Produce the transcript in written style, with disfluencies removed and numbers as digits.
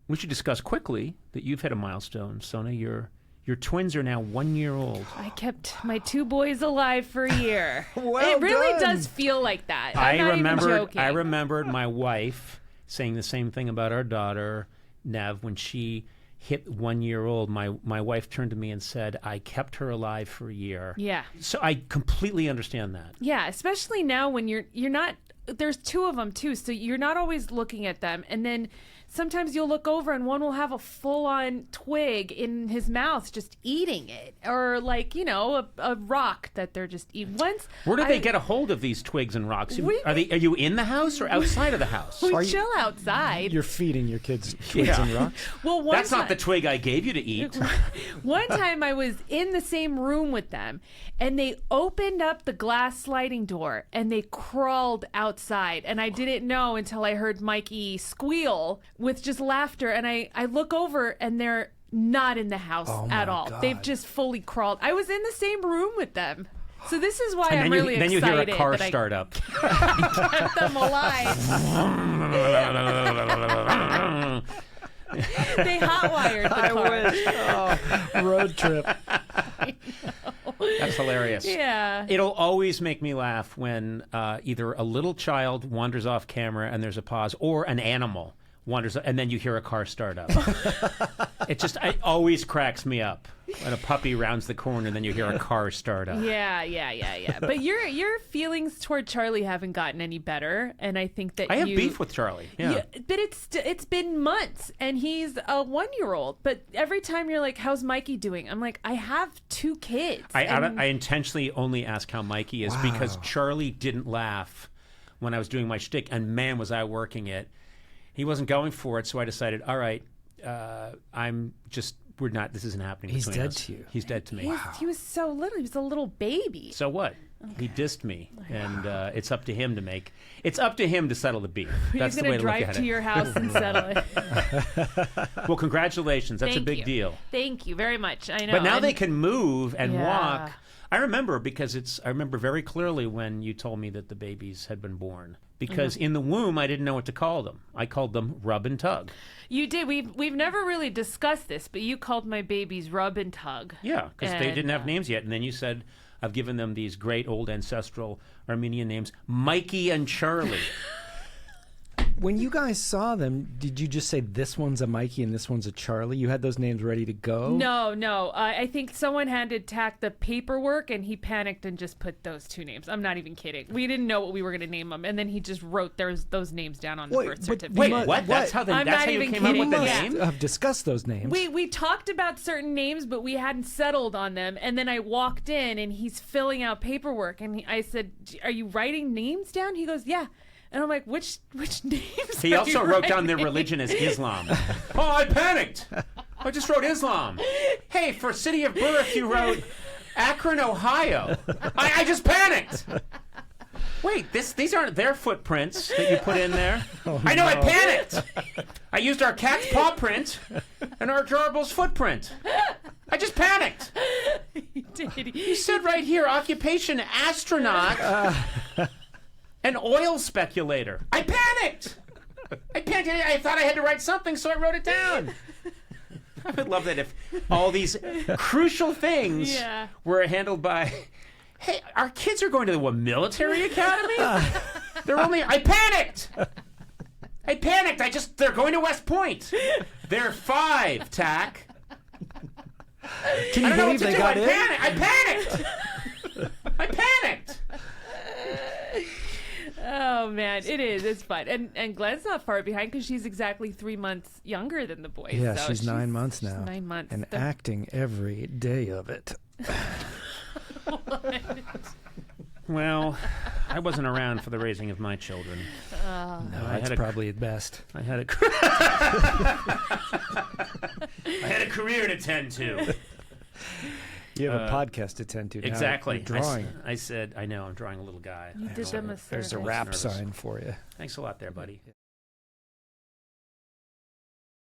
we should discuss quickly that you've hit a milestone, Sona. Your twins are now 1 year old. I kept my 2 boys alive for a year. Well it really done. does feel like that. I'm not even joking. I remembered my wife saying the same thing about our daughter, Nev, when she hit 1 year old. My wife turned to me and said, I kept her alive for a year. Yeah. So I completely understand that. Yeah, especially now when you're not, there's 2 of them too, so you're not always looking at them. And then sometimes you'll look over and one will have a full-on twig in his mouth just eating it. Or like, a rock that they're just eating. Where do they get a hold of these twigs and rocks? Are you in the house or outside of the house? We chill outside. You're feeding your kids twigs and rocks? Well, that's not the twig I gave you to eat. One time I was in the same room with them, and they opened up the glass sliding door, and they crawled outside. And I didn't know until I heard Mikey squeal with just laughter. And I look over, and they're not in the house at all. God. They've just fully crawled. I was in the same room with them. So this is why I'm really excited. Then you hear a car that start up. I kept them alive. They hotwired the car. Road trip. That's hilarious. Yeah. It'll always make me laugh when either a little child wanders off camera and there's a pause, or an animal wanders, and then you hear a car start up. It always cracks me up when a puppy rounds the corner and then you hear a car start up. Yeah. But your feelings toward Charlie haven't gotten any better, and I think that I have beef with Charlie. Yeah. But it's been months, and he's a 1-year-old. But every time you're like, "How's Mikey doing?" I'm like, "I have 2 kids." I intentionally only ask how Mikey is because Charlie didn't laugh when I was doing my shtick, and man, was I working it. He wasn't going for it, so I decided, all right, this isn't happening. He's between dead us. to you. He's dead to me. He was so little. He was a little baby. So what? Okay. He dissed me, and it's up to him to settle the beef. That's He's the way going to to look drive at to it. your house and settle it. Well, congratulations. That's Thank a big you. deal. Thank you very much. I know. But now they can move and walk. Yeah. I remember I remember very clearly when you told me that the babies had been born. Because in the womb, I didn't know what to call them. I called them Rub and Tug. You did. We've never really discussed this, but you called my babies Rub and Tug. Yeah, because they didn't have names yet. And then you said, I've given them these great old ancestral Armenian names, Mikey and Charlie. When you guys saw them, did you just say this one's a Mikey and this one's a Charlie? You had those names ready to go? No. I think someone had to tack the paperwork, and he panicked and just put those 2 names. I'm not even kidding. We didn't know what we were going to name them, and then he just wrote those names down on the birth certificate. Wait, what? That's how you came up with the name? I've discussed those names. We talked about certain names, but we hadn't settled on them. And then I walked in, and he's filling out paperwork, and I said, "Are you writing names down?" He goes, "Yeah." And I'm like, which names? He also wrote down their religion as Islam. Oh, I panicked. I just wrote Islam. Hey, for city of birth, you wrote Akron, Ohio. I just panicked. Wait, these aren't their footprints that you put in there. I know, I panicked. I used our cat's paw print and our adorable's footprint. I just panicked. He did. You said right here, occupation astronaut. An oil speculator. I panicked. I thought I had to write something, so I wrote it down. I would love that if all these crucial things were handled by, hey, our kids are going to the military academy? I panicked. They're going to West Point. They're 5, Tack. Can you believe they got in? I panicked. Oh man, it is. It's fun, and Glenn's not far behind because she's exactly 3 months younger than the boys. Yeah, so she's 9 months she's now. 9 months, and acting every day of it. Well, I wasn't around for the raising of my children. No, that's probably best. I had a career to tend to. You have a podcast to tend to now. Exactly. You're drawing. I said, I know, I'm drawing a little guy. You did them a There's a service. rap sign for you. Thanks a lot there, buddy.